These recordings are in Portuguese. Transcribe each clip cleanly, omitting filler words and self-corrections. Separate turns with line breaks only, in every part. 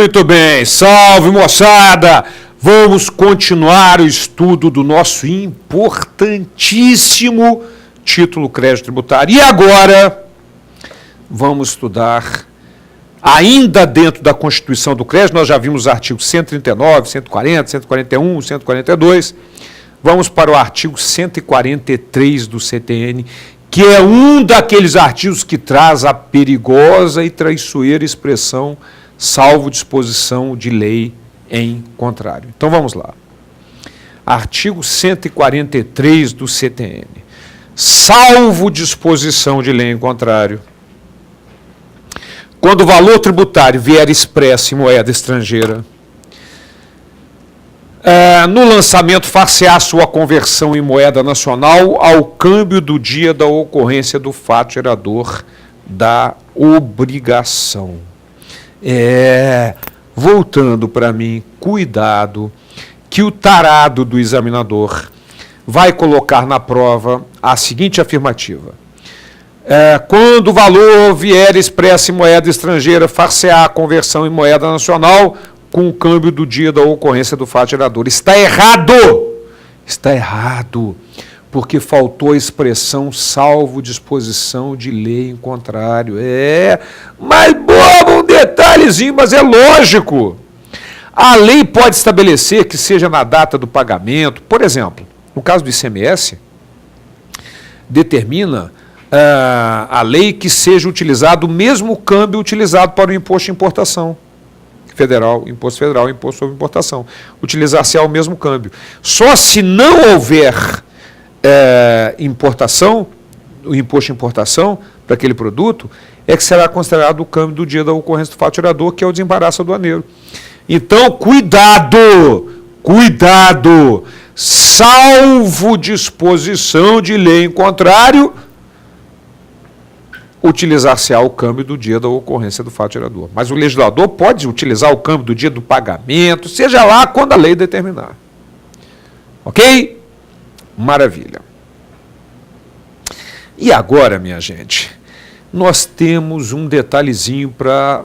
Muito bem, salve moçada! Vamos continuar o estudo do nosso importantíssimo título crédito tributário. E agora vamos estudar, ainda dentro da Constituição do Crédito, nós já vimos os artigos 139, 140, 141, 142. Vamos para o artigo 143 do CTN, que é um daqueles artigos que traz a perigosa e traiçoeira expressão salvo disposição de lei em contrário. Então vamos lá. Artigo 143 do CTN. Salvo disposição de lei em contrário, quando o valor tributário vier expresso em moeda estrangeira, no lançamento far-se-á sua conversão em moeda nacional ao câmbio do dia da ocorrência do fato gerador da obrigação. Voltando para mim, cuidado, que o tarado do examinador vai colocar na prova a seguinte afirmativa. Quando o valor vier expresso em moeda estrangeira, far-se-á a conversão em moeda nacional com o câmbio do dia da ocorrência do fato gerador. Está errado! Está errado, porque faltou a expressão salvo disposição de lei em contrário. Mas bobo, um detalhezinho, mas é lógico. A lei pode estabelecer que seja na data do pagamento. Por exemplo, no caso do ICMS, determina a lei que seja utilizado o mesmo câmbio utilizado para o imposto de importação. Federal, imposto sobre importação. Utilizar-se-á o mesmo câmbio. Só se não houver importação, o imposto de importação para aquele produto, é que será considerado o câmbio do dia da ocorrência do fato gerador, que é o desembaraço aduaneiro. Então, cuidado! Cuidado! Salvo disposição de lei em contrário, utilizar-se-á o câmbio do dia da ocorrência do fato gerador. Mas o legislador pode utilizar o câmbio do dia do pagamento, seja lá quando a lei determinar. Ok? Maravilha. E agora, minha gente, nós temos um detalhezinho para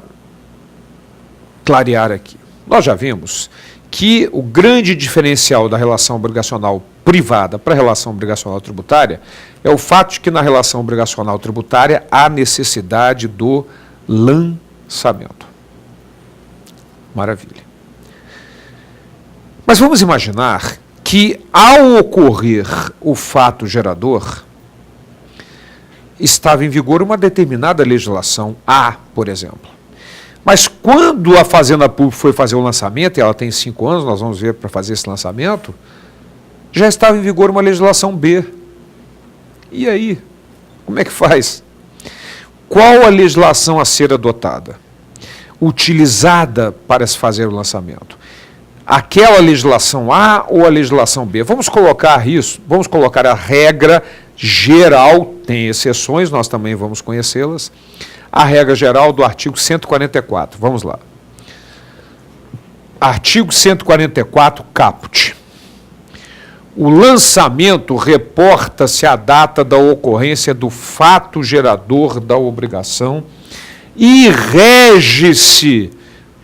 clarear aqui. Nós já vimos que o grande diferencial da relação obrigacional privada para a relação obrigacional tributária é o fato de que na relação obrigacional tributária há necessidade do lançamento. Maravilha. Mas vamos imaginar que, ao ocorrer o fato gerador, estava em vigor uma determinada legislação, por exemplo. Mas quando a Fazenda Pública foi fazer o lançamento, e ela tem 5 anos, nós vamos ver para fazer esse lançamento, já estava em vigor uma legislação B. E aí? Como é que faz? Qual a legislação a ser adotada? Utilizada para se fazer o lançamento? Aquela legislação A ou a legislação B? Vamos colocar isso, vamos colocar a regra geral, tem exceções, nós também vamos conhecê-las, a regra geral do artigo 144. Vamos lá. Artigo 144, caput. O lançamento reporta-se à data da ocorrência do fato gerador da obrigação e rege-se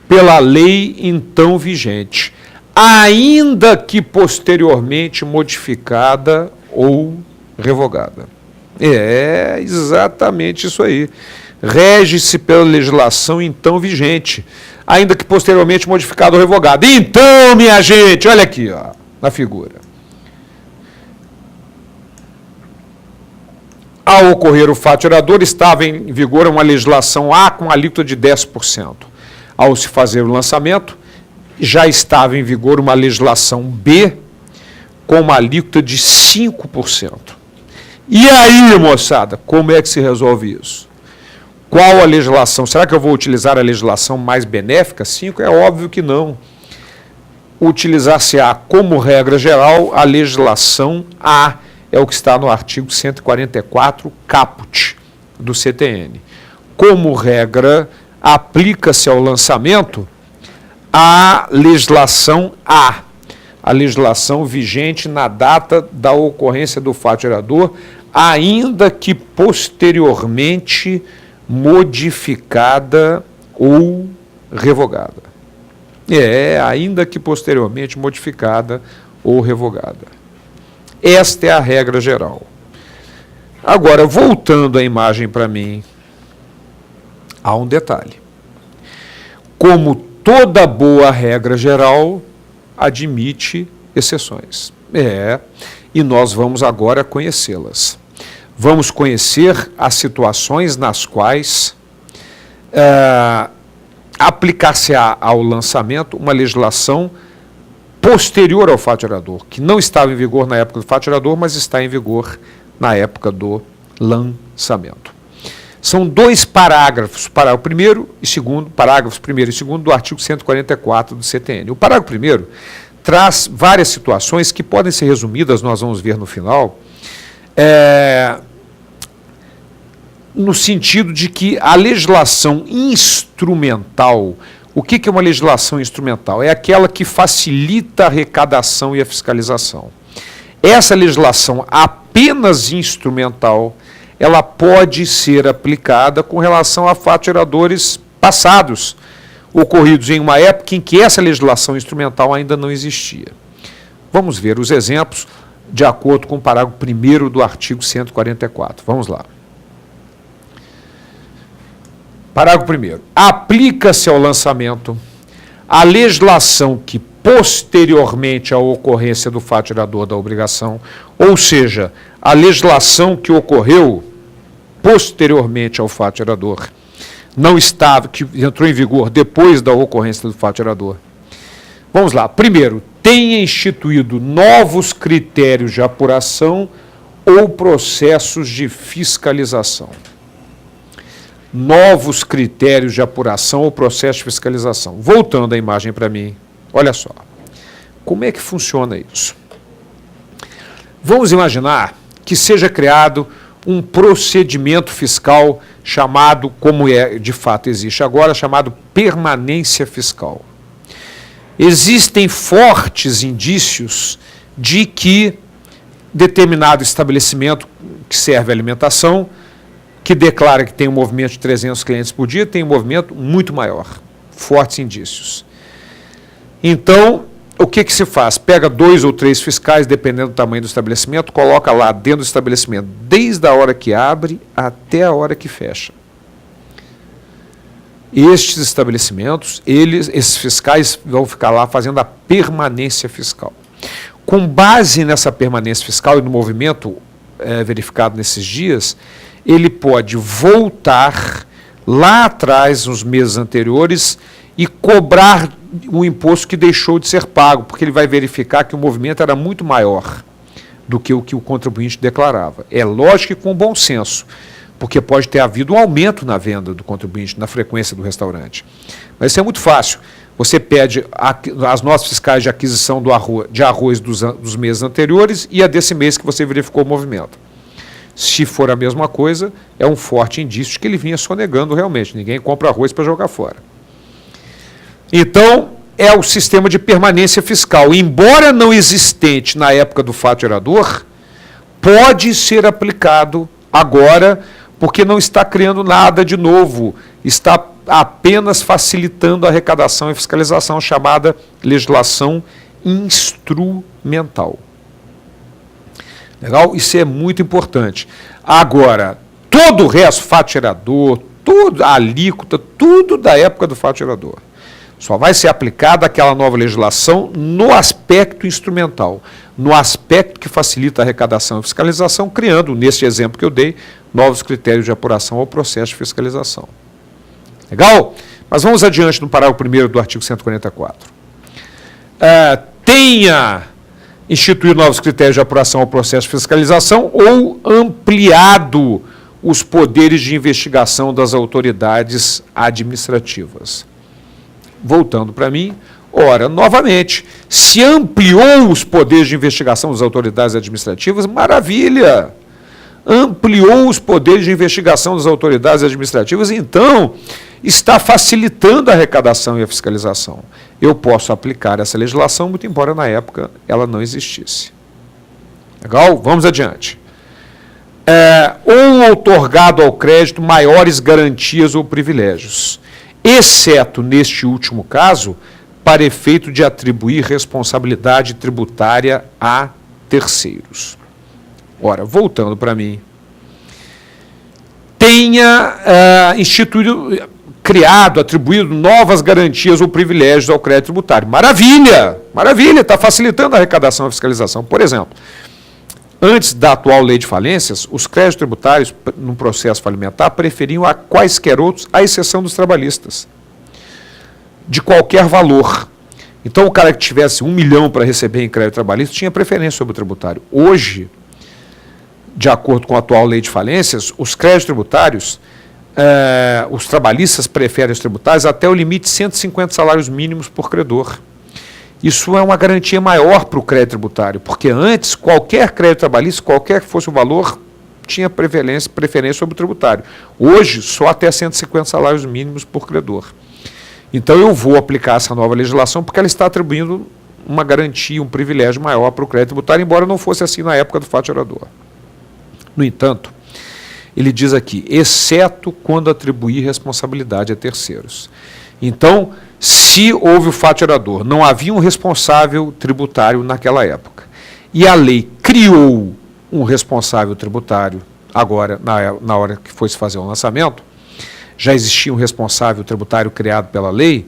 pela lei então vigente, ainda que posteriormente modificada ou revogada. É exatamente isso aí. Rege-se pela legislação então vigente, ainda que posteriormente modificada ou revogada. Então, minha gente, olha aqui, na figura. Ao ocorrer o fato gerador, estava em vigor uma legislação A com alíquota de 10%. Ao se fazer o lançamento, já estava em vigor uma legislação B com uma alíquota de 5%. E aí, moçada, como é que se resolve isso? Qual a legislação? Será que eu vou utilizar a legislação mais benéfica? 5%? É óbvio que não. Utilizar-se-á como regra geral a legislação A, é o que está no artigo 144, caput, do CTN. Como regra, aplica-se ao lançamento a legislação A, a legislação vigente na data da ocorrência do fato gerador, ainda que posteriormente modificada ou revogada. Ainda que posteriormente modificada ou revogada. Esta é a regra geral. Agora, voltando a imagem para mim, há um detalhe. Como toda boa regra geral, admite exceções. E nós vamos agora conhecê-las. Vamos conhecer as situações nas quais aplicar-se-á ao lançamento uma legislação posterior ao fato gerador, que não estava em vigor na época do fato gerador, mas está em vigor na época do lançamento. São dois parágrafos, parágrafo primeiro e segundo, parágrafos primeiro e segundo do artigo 144 do CTN. O parágrafo primeiro traz várias situações que podem ser resumidas, nós vamos ver no final, no sentido de que a legislação instrumental, o que é uma legislação instrumental? É aquela que facilita a arrecadação e a fiscalização. Essa legislação apenas instrumental, ela pode ser aplicada com relação a fatos geradores passados, ocorridos em uma época em que essa legislação instrumental ainda não existia. Vamos ver os exemplos de acordo com o parágrafo 1º do artigo 144. Vamos lá. Parágrafo 1º. Aplica-se ao lançamento a legislação que posteriormente à ocorrência do fato gerador da obrigação, ou seja, a legislação que ocorreu posteriormente ao fato gerador, não estava, que entrou em vigor depois da ocorrência do fato gerador. Vamos lá. Primeiro, tenha instituído novos critérios de apuração ou processos de fiscalização. Novos critérios de apuração ou processo de fiscalização. Voltando a imagem para mim, olha só. Como é que funciona isso? Vamos imaginar que seja criado um procedimento fiscal chamado, como de fato existe agora, chamado permanência fiscal. Existem fortes indícios de que determinado estabelecimento que serve à alimentação, que declara que tem um movimento de 300 clientes por dia, tem um movimento muito maior. Fortes indícios. Então, o que se faz? Pega 2 ou 3 fiscais, dependendo do tamanho do estabelecimento, coloca lá dentro do estabelecimento, desde a hora que abre até a hora que fecha. Estes estabelecimentos, esses fiscais vão ficar lá fazendo a permanência fiscal. Com base nessa permanência fiscal e no movimento verificado nesses dias, ele pode voltar lá atrás, nos meses anteriores, e cobrar o imposto que deixou de ser pago, porque ele vai verificar que o movimento era muito maior do que o contribuinte declarava. É lógico que com bom senso, porque pode ter havido um aumento na venda do contribuinte, na frequência do restaurante. Mas isso é muito fácil. Você pede as notas fiscais de aquisição de arroz dos meses anteriores e a desse mês que você verificou o movimento. Se for a mesma coisa, é um forte indício de que ele vinha sonegando realmente. Ninguém compra arroz para jogar fora. Então, é o sistema de permanência fiscal. Embora não existente na época do fato gerador, pode ser aplicado agora, porque não está criando nada de novo. Está apenas facilitando a arrecadação e fiscalização, chamada legislação instrumental. Legal? Isso é muito importante. Agora, todo o resto, fato gerador, tudo, a alíquota, tudo da época do fato gerador. Só vai ser aplicada aquela nova legislação no aspecto instrumental, no aspecto que facilita a arrecadação e fiscalização, criando, nesse exemplo que eu dei, novos critérios de apuração ao processo de fiscalização. Legal? Mas vamos adiante no parágrafo 1º do artigo 144. Tenha instituído novos critérios de apuração ao processo de fiscalização ou ampliado os poderes de investigação das autoridades administrativas. Voltando para mim, ora, novamente, se ampliou os poderes de investigação das autoridades administrativas, maravilha! Ampliou os poderes de investigação das autoridades administrativas, então está facilitando a arrecadação e a fiscalização. Eu posso aplicar essa legislação, muito embora na época ela não existisse. Legal? Vamos adiante. Ou outorgado ao crédito maiores garantias ou privilégios. Exceto neste último caso, para efeito de atribuir responsabilidade tributária a terceiros. Ora, voltando para mim, tenha instituído, criado, atribuído novas garantias ou privilégios ao crédito tributário. Maravilha! Maravilha! Está facilitando a arrecadação e a fiscalização. Por exemplo, antes da atual lei de falências, os créditos tributários, no processo falimentar, preferiam a quaisquer outros, à exceção dos trabalhistas, de qualquer valor. Então, o cara que tivesse 1 milhão para receber em crédito trabalhista tinha preferência sobre o tributário. Hoje, de acordo com a atual lei de falências, os créditos tributários, os trabalhistas preferem os tributários até o limite de 150 salários mínimos por credor. Isso é uma garantia maior para o crédito tributário, porque antes, qualquer crédito trabalhista, qualquer que fosse o valor, tinha preferência sobre o tributário. Hoje, só até 150 salários mínimos por credor. Então, eu vou aplicar essa nova legislação porque ela está atribuindo uma garantia, um privilégio maior para o crédito tributário, embora não fosse assim na época do fato gerador. No entanto, ele diz aqui, exceto quando atribuir responsabilidade a terceiros. Então, se houve o fato gerador, não havia um responsável tributário naquela época, e a lei criou um responsável tributário, agora, na hora que foi se fazer o lançamento, já existia um responsável tributário criado pela lei,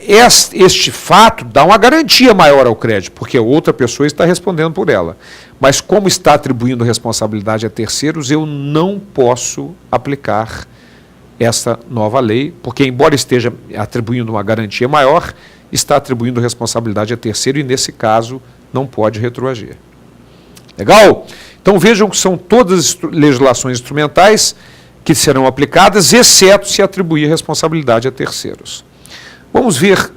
este fato dá uma garantia maior ao crédito, porque outra pessoa está respondendo por ela. Mas como está atribuindo responsabilidade a terceiros, eu não posso aplicar essa nova lei, porque embora esteja atribuindo uma garantia maior, está atribuindo responsabilidade a terceiro e, nesse caso, não pode retroagir. Legal? Então vejam que são todas legislações instrumentais que serão aplicadas, exceto se atribuir responsabilidade a terceiros. Vamos ver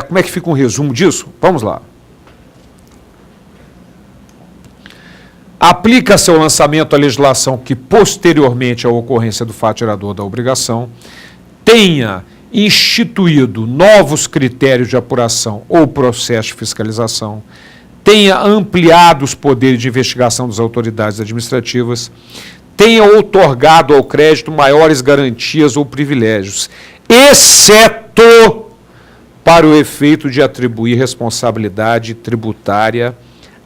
como é que fica um resumo disso? Vamos lá. Aplica-se ao lançamento a legislação que, posteriormente à ocorrência do fato gerador da obrigação, tenha instituído novos critérios de apuração ou processo de fiscalização, tenha ampliado os poderes de investigação das autoridades administrativas, tenha outorgado ao crédito maiores garantias ou privilégios, exceto para o efeito de atribuir responsabilidade tributária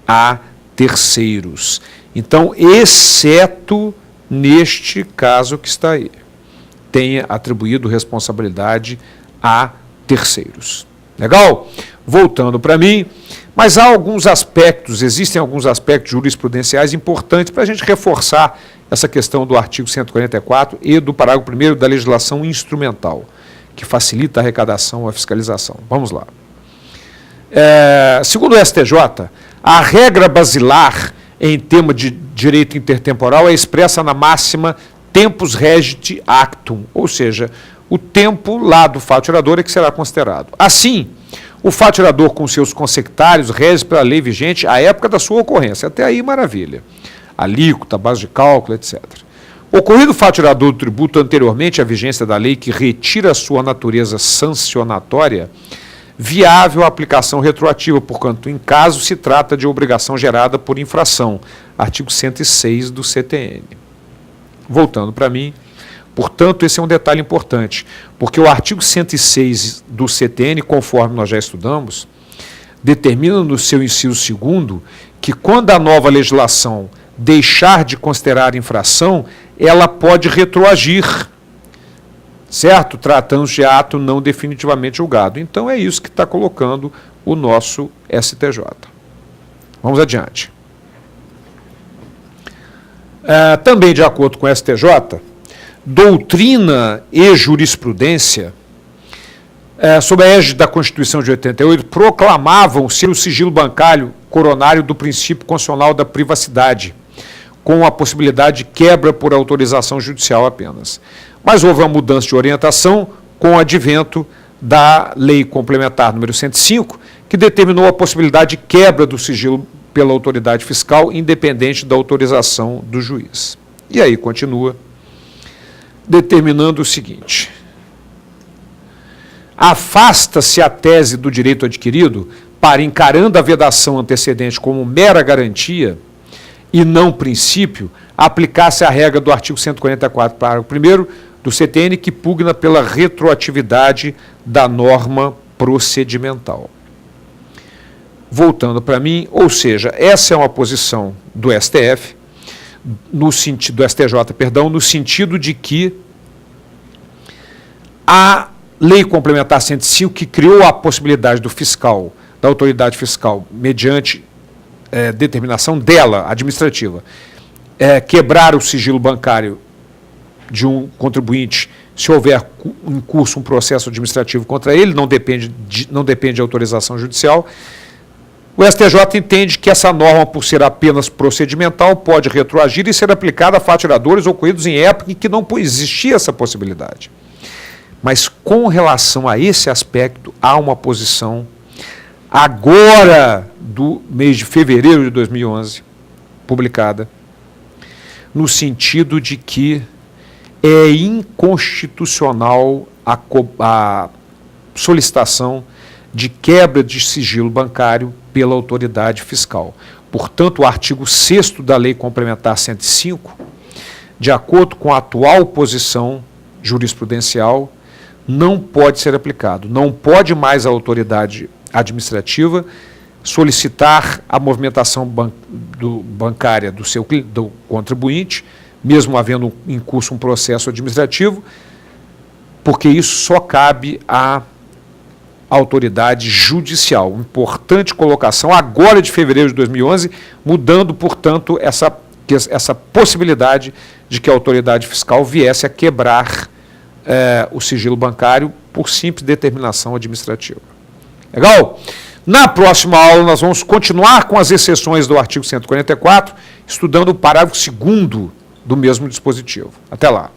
a terceiros. Então, exceto neste caso que está aí, tenha atribuído responsabilidade a terceiros. Legal? Voltando para mim, mas há alguns aspectos, existem alguns aspectos jurisprudenciais importantes para a gente reforçar essa questão do artigo 144 e do parágrafo 1º da legislação instrumental, que facilita a arrecadação ou a fiscalização. Vamos lá. Segundo o STJ, a regra basilar em tema de direito intertemporal é expressa na máxima tempus regit actum, ou seja, o tempo lá do fato gerador é que será considerado. Assim, o fato gerador com seus consectários rege pela lei vigente à época da sua ocorrência. Até aí, maravilha. Alíquota, base de cálculo, etc. Ocorrido o fato gerador do tributo anteriormente à vigência da lei que retira sua natureza sancionatória, viável a aplicação retroativa, porquanto, em caso, se trata de obrigação gerada por infração, artigo 106 do CTN. Voltando para mim, portanto, esse é um detalhe importante, porque o artigo 106 do CTN, conforme nós já estudamos, determina no seu inciso 2º que quando a nova legislação deixar de considerar infração, ela pode retroagir, certo? Tratando-se de ato não definitivamente julgado. Então é isso que está colocando o nosso STJ. Vamos adiante. Também de acordo com o STJ, doutrina e jurisprudência, sob a égide da Constituição de 88, proclamavam ser o sigilo bancário coronário do princípio constitucional da privacidade, com a possibilidade de quebra por autorização judicial apenas. Mas houve uma mudança de orientação com o advento da Lei Complementar número 105, que determinou a possibilidade de quebra do sigilo pela autoridade fiscal, independente da autorização do juiz. E aí continua determinando o seguinte: afasta-se a tese do direito adquirido para, encarando a vedação antecedente como mera garantia e não princípio, aplicar-se a regra do artigo 144, parágrafo 1º do CTN, que pugna pela retroatividade da norma procedimental. Voltando para mim, ou seja, essa é uma posição do STF, no sentido do STJ, perdão, no sentido de que a Lei Complementar 105, que criou a possibilidade do fiscal, da autoridade fiscal, mediante determinação dela, administrativa, quebrar o sigilo bancário de um contribuinte se houver em curso um processo administrativo contra ele, não depende de autorização judicial. O STJ entende que essa norma, por ser apenas procedimental, pode retroagir e ser aplicada a fatiradores ocorridos em época em que não existia essa possibilidade. Mas com relação a esse aspecto, há uma posição agora do mês de fevereiro de 2011, publicada, no sentido de que é inconstitucional a solicitação de quebra de sigilo bancário pela autoridade fiscal. Portanto, o artigo 6º da Lei Complementar 105, de acordo com a atual posição jurisprudencial, não pode ser aplicado. Não pode mais a autoridade administrativa solicitar a movimentação bancária do contribuinte, mesmo havendo em curso um processo administrativo, porque isso só cabe à autoridade judicial. Importante colocação agora de fevereiro de 2011, mudando, portanto, essa possibilidade de que a autoridade fiscal viesse a quebrar o sigilo bancário por simples determinação administrativa. Legal? Na próxima aula nós vamos continuar com as exceções do artigo 144, estudando o parágrafo 2º do mesmo dispositivo. Até lá.